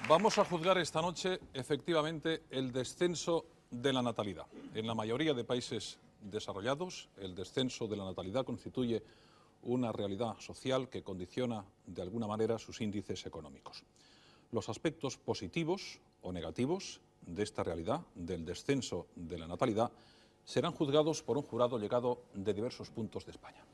Vamos a juzgar esta noche, efectivamente, el descenso de la natalidad. En la mayoría de países desarrollados, el descenso de la natalidad constituye una realidad social que condiciona, de alguna manera, sus índices económicos. Los aspectos positivos o negativos de esta realidad, del descenso de la natalidad, serán juzgados por un jurado llegado de diversos puntos de España.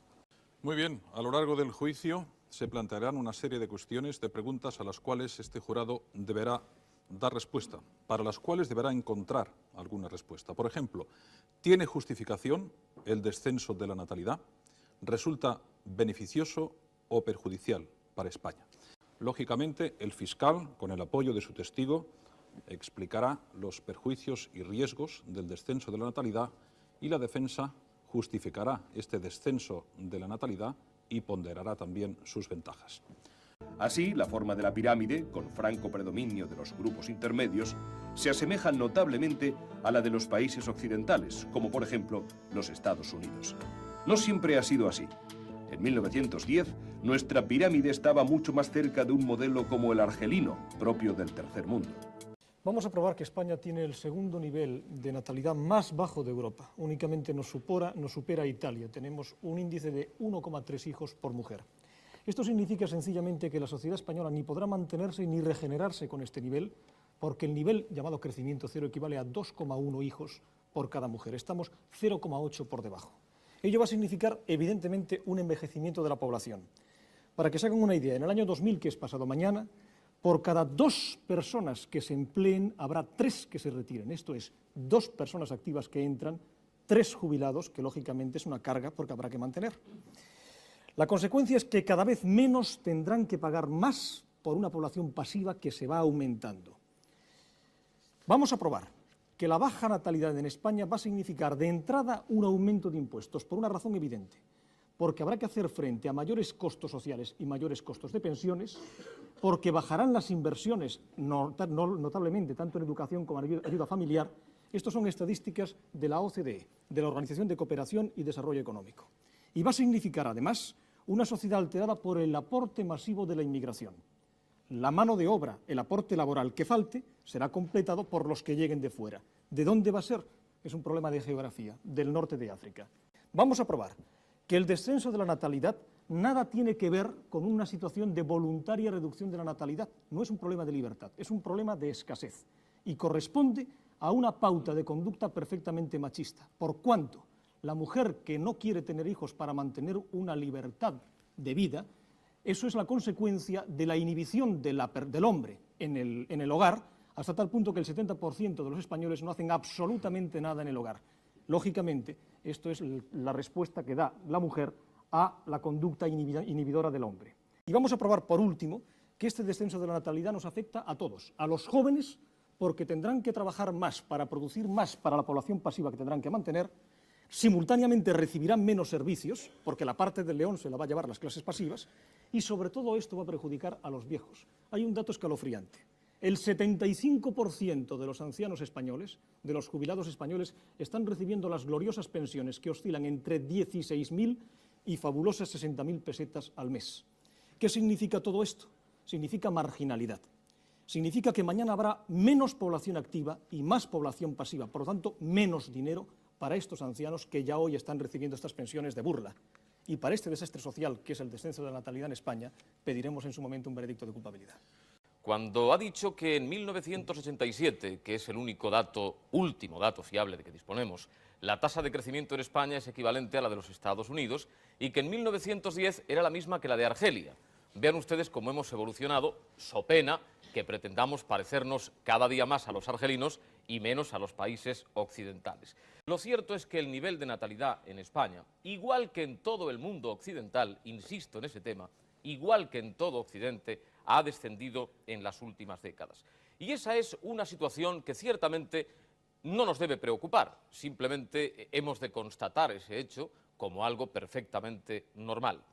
Muy bien, a lo largo del juicio se plantearán una serie de cuestiones, de preguntas a las cuales este jurado deberá dar respuesta, para las cuales deberá encontrar alguna respuesta. Por ejemplo, ¿tiene justificación el descenso de la natalidad? ¿Resulta beneficioso o perjudicial para España? Lógicamente, el fiscal, con el apoyo de su testigo, explicará los perjuicios y riesgos del descenso de la natalidad y la defensa justificará este descenso de la natalidad y ponderará también sus ventajas. Así, la forma de la pirámide, con franco predominio de los grupos intermedios, se asemeja notablemente a la de los países occidentales, como por ejemplo los Estados Unidos. No siempre ha sido así. En 1910, nuestra pirámide estaba mucho más cerca de un modelo como el argelino, propio del tercer mundo. Vamos a probar que España tiene el segundo nivel de natalidad más bajo de Europa. Únicamente nos supera Italia. Tenemos un índice de 1,3 hijos por mujer. Esto significa sencillamente que la sociedad española ni podrá mantenerse ni regenerarse con este nivel, porque el nivel llamado crecimiento cero equivale a 2,1 hijos por cada mujer. Estamos 0,8 por debajo. Ello va a significar, evidentemente, un envejecimiento de la población. Para que se hagan una idea, en el año 2000, que es pasado mañana, por cada 2 personas que se empleen, habrá 3 que se retiren. Esto es, 2 personas activas que entran, 3 jubilados, que lógicamente es una carga porque habrá que mantener. La consecuencia es que cada vez menos tendrán que pagar más por una población pasiva que se va aumentando. Vamos a probar que la baja natalidad en España va a significar de entrada un aumento de impuestos, por una razón evidente, porque habrá que hacer frente a mayores costos sociales y mayores costos de pensiones, porque bajarán las inversiones notablemente, tanto en educación como en ayuda familiar. Estas son estadísticas de la OCDE, de la Organización de Cooperación y Desarrollo Económico. Y va a significar, además, una sociedad alterada por el aporte masivo de la inmigración. La mano de obra, el aporte laboral que falte, será completado por los que lleguen de fuera. ¿De dónde va a ser? Es un problema de geografía, del norte de África. Vamos a probar que el descenso de la natalidad nada tiene que ver con una situación de voluntaria reducción de la natalidad. No es un problema de libertad, es un problema de escasez. Y corresponde a una pauta de conducta perfectamente machista. Por cuanto la mujer que no quiere tener hijos para mantener una libertad de vida, eso es la consecuencia de la inhibición del hombre en el hogar, hasta tal punto que el 70% de los españoles no hacen absolutamente nada en el hogar. Lógicamente, esto es la respuesta que da la mujer a la conducta inhibidora del hombre. Y vamos a probar, por último, que este descenso de la natalidad nos afecta a todos, a los jóvenes, porque tendrán que trabajar más para producir más para la población pasiva que tendrán que mantener. Simultáneamente recibirán menos servicios, porque la parte del león se la va a llevar las clases pasivas, y sobre todo esto va a perjudicar a los viejos. Hay un dato escalofriante. El 75% de los ancianos españoles, de los jubilados españoles, están recibiendo las gloriosas pensiones que oscilan entre 16.000 y fabulosas 60.000 pesetas al mes. ¿Qué significa todo esto? Significa marginalidad. Significa que mañana habrá menos población activa y más población pasiva, por lo tanto, menos dinero para estos ancianos que ya hoy están recibiendo estas pensiones de burla. Y para este desastre social, que es el descenso de la natalidad en España, pediremos en su momento un veredicto de culpabilidad. Cuando ha dicho que en 1987, que es el único último dato fiable de que disponemos, la tasa de crecimiento en España es equivalente a la de los Estados Unidos y que en 1910 era la misma que la de Argelia. Vean ustedes cómo hemos evolucionado, so pena que pretendamos parecernos cada día más a los argelinos y menos a los países occidentales. Lo cierto es que el nivel de natalidad en España, igual que en todo el mundo occidental, insisto en ese tema, igual que en todo Occidente, ha descendido en las últimas décadas. Y esa es una situación que ciertamente no nos debe preocupar, simplemente hemos de constatar ese hecho como algo perfectamente normal.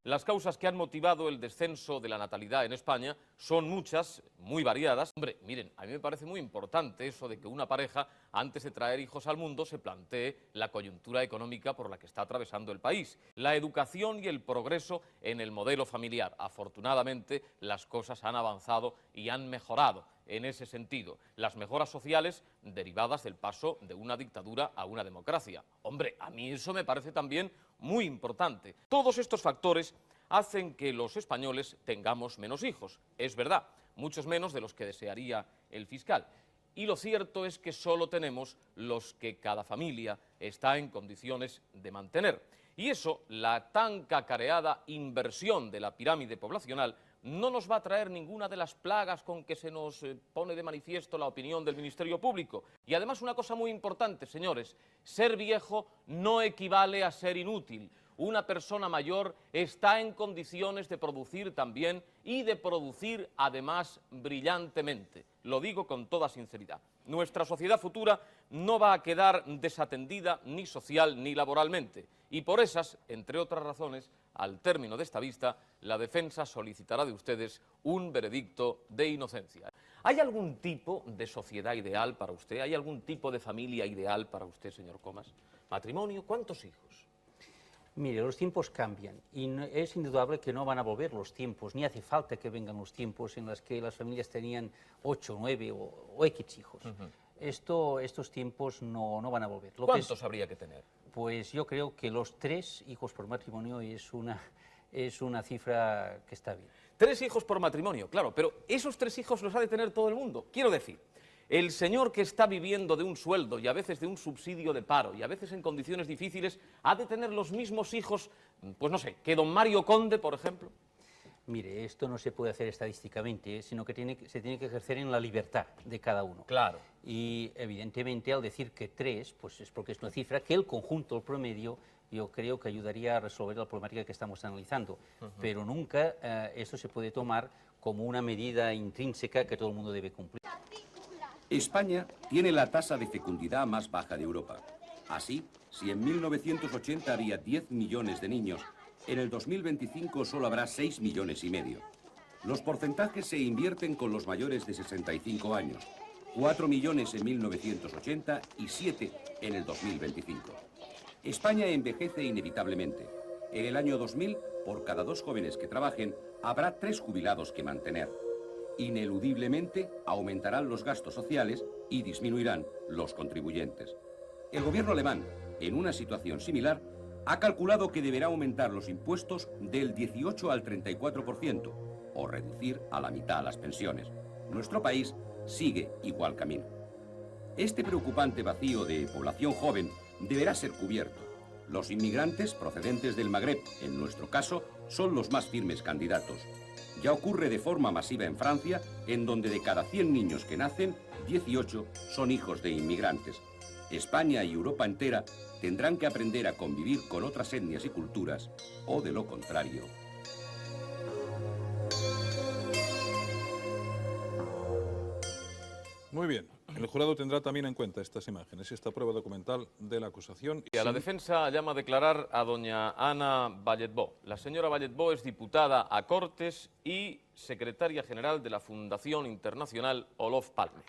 Las causas que han motivado el descenso de la natalidad en España son muchas, muy variadas. Hombre, miren, a mí me parece muy importante eso de que una pareja, antes de traer hijos al mundo, se plantee la coyuntura económica por la que está atravesando el país. La educación y el progreso en el modelo familiar. Afortunadamente, las cosas han avanzado y han mejorado en ese sentido. Las mejoras sociales derivadas del paso de una dictadura a una democracia. Hombre, a mí eso me parece también muy importante. Todos estos factores hacen que los españoles tengamos menos hijos. Es verdad, muchos menos de los que desearía el fiscal. Y lo cierto es que solo tenemos los que cada familia está en condiciones de mantener. Y eso, la tan cacareada inversión de la pirámide poblacional, no nos va a traer ninguna de las plagas con que se nos pone de manifiesto la opinión del Ministerio Público. Y además una cosa muy importante, señores, ser viejo no equivale a ser inútil. Una persona mayor está en condiciones de producir también y de producir además brillantemente. Lo digo con toda sinceridad. Nuestra sociedad futura no va a quedar desatendida ni social ni laboralmente. Y por esas, entre otras razones, al término de esta vista, la defensa solicitará de ustedes un veredicto de inocencia. ¿Hay algún tipo de sociedad ideal para usted? ¿Hay algún tipo de familia ideal para usted, señor Comas? ¿Matrimonio? ¿Cuántos hijos? Mire, los tiempos cambian y es indudable que no van a volver los tiempos, ni hace falta que vengan los tiempos en los que las familias tenían 8, 9 o X hijos. Estos tiempos no van a volver. ¿Cuántos habría que tener? Pues yo creo que los 3 hijos por matrimonio es una cifra que está bien. 3 hijos por matrimonio, claro, pero esos 3 hijos los ha de tener todo el mundo. Quiero decir, el señor que está viviendo de un sueldo y a veces de un subsidio de paro y a veces en condiciones difíciles, ha de tener los mismos hijos, pues no sé, que don Mario Conde, por ejemplo. Mire, esto no se puede hacer estadísticamente, sino que se tiene que ejercer en la libertad de cada uno. Claro. Y evidentemente al decir que 3, pues es porque es una cifra que el conjunto, el promedio, yo creo que ayudaría a resolver la problemática que estamos analizando. Pero nunca esto se puede tomar como una medida intrínseca que todo el mundo debe cumplir. España tiene la tasa de fecundidad más baja de Europa. Así, si en 1980 había 10 millones de niños, en el 2025 solo habrá 6,5 millones. Los porcentajes se invierten con los mayores de 65 años. 4 millones en 1980 y 7 en el 2025. España envejece inevitablemente. En el año 2000, por cada 2 jóvenes que trabajen, habrá 3 jubilados que mantener. Ineludiblemente aumentarán los gastos sociales y disminuirán los contribuyentes. El gobierno alemán, en una situación similar, ha calculado que deberá aumentar los impuestos del 18 al 34% o reducir a la mitad las pensiones. Nuestro país sigue igual camino. Este preocupante vacío de población joven deberá ser cubierto. Los inmigrantes procedentes del Magreb, en nuestro caso, son los más firmes candidatos. Ya ocurre de forma masiva en Francia, en donde de cada 100 niños que nacen, 18 son hijos de inmigrantes. España y Europa entera tendrán que aprender a convivir con otras etnias y culturas, o de lo contrario. Muy bien. El jurado tendrá también en cuenta estas imágenes, esta prueba documental de la acusación. Y a la defensa llama a declarar a doña Ana Balletbó. La señora Balletbó es diputada a Cortes y secretaria general de la Fundación Internacional Olof Palme.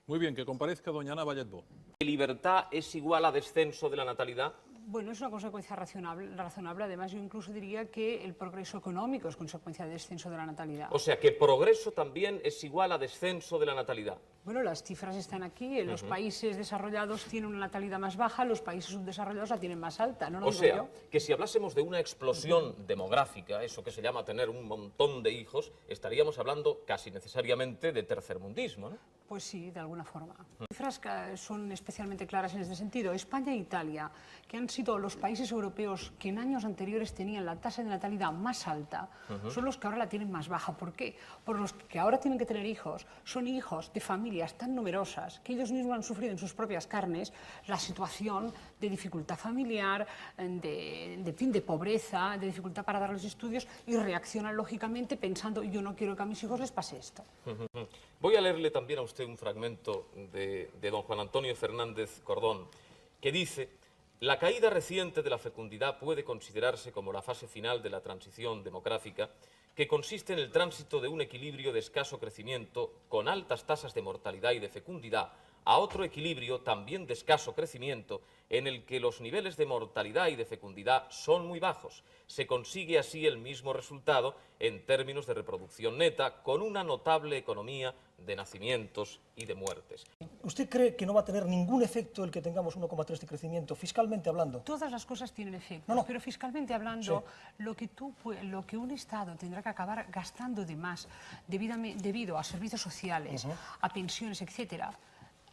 Muy bien, que comparezca doña Ana Balletbó. ¿Libertad es igual a descenso de la natalidad? Bueno, es una consecuencia razonable. Además, yo incluso diría que el progreso económico es consecuencia de descenso de la natalidad. O sea, que progreso también es igual a descenso de la natalidad. Bueno, las cifras están aquí. En los países desarrollados tienen una natalidad más baja, los países subdesarrollados la tienen más alta. ¿No lo o digo sea, yo? que si hablásemos de una explosión demográfica, eso que se llama tener un montón de hijos, estaríamos hablando casi necesariamente de tercermundismo, ¿no? Pues sí, de alguna forma. Las cifras que son especialmente claras en este sentido. España e Italia, que han sido los países europeos que en años anteriores tenían la tasa de natalidad más alta, son los que ahora la tienen más baja. ¿Por qué? Por los que ahora tienen que tener hijos, son hijos de familias tan numerosas que ellos mismos han sufrido en sus propias carnes la situación de dificultad familiar, de pobreza, de dificultad para darles estudios y reaccionan lógicamente pensando yo no quiero que a mis hijos les pase esto. Voy a leerle también a usted un fragmento de don Juan Antonio Fernández Cordón, que dice: La caída reciente de la fecundidad puede considerarse como la fase final de la transición demográfica, que consiste en el tránsito de un equilibrio de escaso crecimiento con altas tasas de mortalidad y de fecundidad a otro equilibrio también de escaso crecimiento en el que los niveles de mortalidad y de fecundidad son muy bajos. Se consigue así el mismo resultado en términos de reproducción neta, con una notable economía de nacimientos y de muertes. ¿Usted cree que no va a tener ningún efecto el que tengamos 1,3 de crecimiento, fiscalmente hablando? Todas las cosas tienen efecto, pero fiscalmente hablando, lo que un Estado tendrá que acabar gastando de más debido a servicios sociales, a pensiones, etcétera,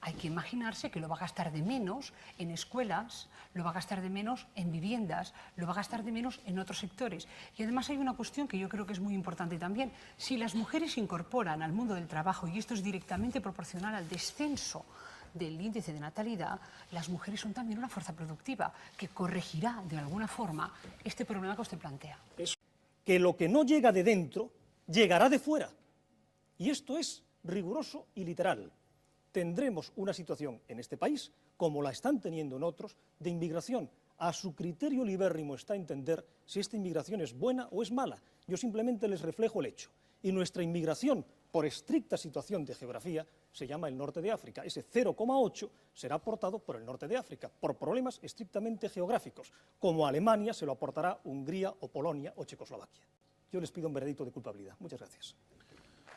hay que imaginarse que lo va a gastar de menos en escuelas, lo va a gastar de menos en viviendas, lo va a gastar de menos en otros sectores. Y además hay una cuestión que yo creo que es muy importante también. Si las mujeres se incorporan al mundo del trabajo, y esto es directamente proporcional al descenso del índice de natalidad, las mujeres son también una fuerza productiva que corregirá de alguna forma este problema que usted plantea. Que lo que no llega de dentro, llegará de fuera. Y esto es riguroso y literal. Tendremos una situación en este país, como la están teniendo en otros, de inmigración. A su criterio libérrimo está entender si esta inmigración es buena o es mala. Yo simplemente les reflejo el hecho. Y nuestra inmigración, por estricta situación de geografía, se llama el norte de África. Ese 0,8 será aportado por el norte de África, por problemas estrictamente geográficos, como Alemania se lo aportará Hungría o Polonia o Checoslovaquia. Yo les pido un veredicto de culpabilidad. Muchas gracias.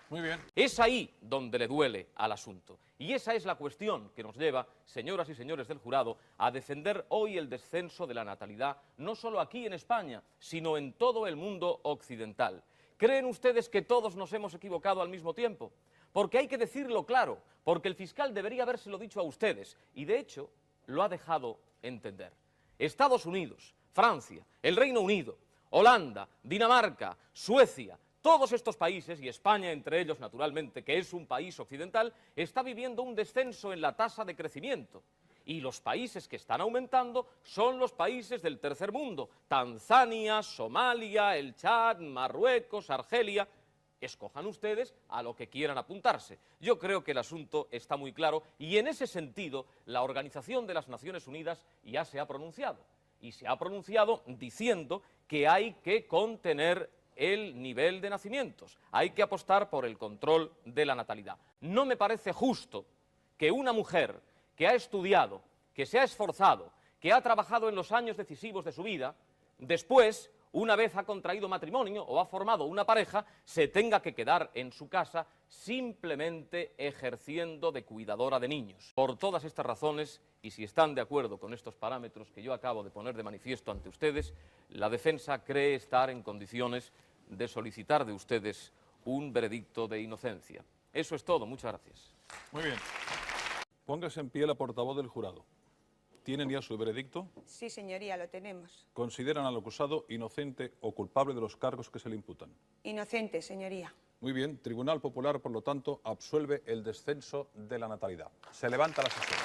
Muy bien. Es ahí donde le duele al asunto. Y esa es la cuestión que nos lleva, señoras y señores del jurado, a defender hoy el descenso de la natalidad, no solo aquí en España, sino en todo el mundo occidental. ¿Creen ustedes que todos nos hemos equivocado al mismo tiempo? Porque hay que decirlo claro, porque el fiscal debería habérselo dicho a ustedes, y de hecho lo ha dejado entender. Estados Unidos, Francia, el Reino Unido, Holanda, Dinamarca, Suecia, todos estos países, y España entre ellos naturalmente, que es un país occidental, está viviendo un descenso en la tasa de crecimiento. Y los países que están aumentando son los países del tercer mundo: Tanzania, Somalia, el Chad, Marruecos, Argelia. Escojan ustedes a lo que quieran apuntarse. Yo creo que el asunto está muy claro y en ese sentido la Organización de las Naciones Unidas ya se ha pronunciado. Y se ha pronunciado diciendo que hay que contener el nivel de nacimientos, hay que apostar por el control de la natalidad. No me parece justo que una mujer que ha estudiado, que se ha esforzado, que ha trabajado en los años decisivos de su vida, después, una vez ha contraído matrimonio o ha formado una pareja, se tenga que quedar en su casa simplemente ejerciendo de cuidadora de niños. Por todas estas razones, y si están de acuerdo con estos parámetros que yo acabo de poner de manifiesto ante ustedes, la defensa cree estar en condiciones de solicitar de ustedes un veredicto de inocencia. Eso es todo. Muchas gracias. Muy bien. Póngase en pie la portavoz del jurado. ¿Tienen ya su veredicto? Sí, señoría, lo tenemos. ¿Consideran al acusado inocente o culpable de los cargos que se le imputan? Inocente, señoría. Muy bien. Tribunal Popular, por lo tanto, absuelve el descenso de la natalidad. Se levanta la sesión.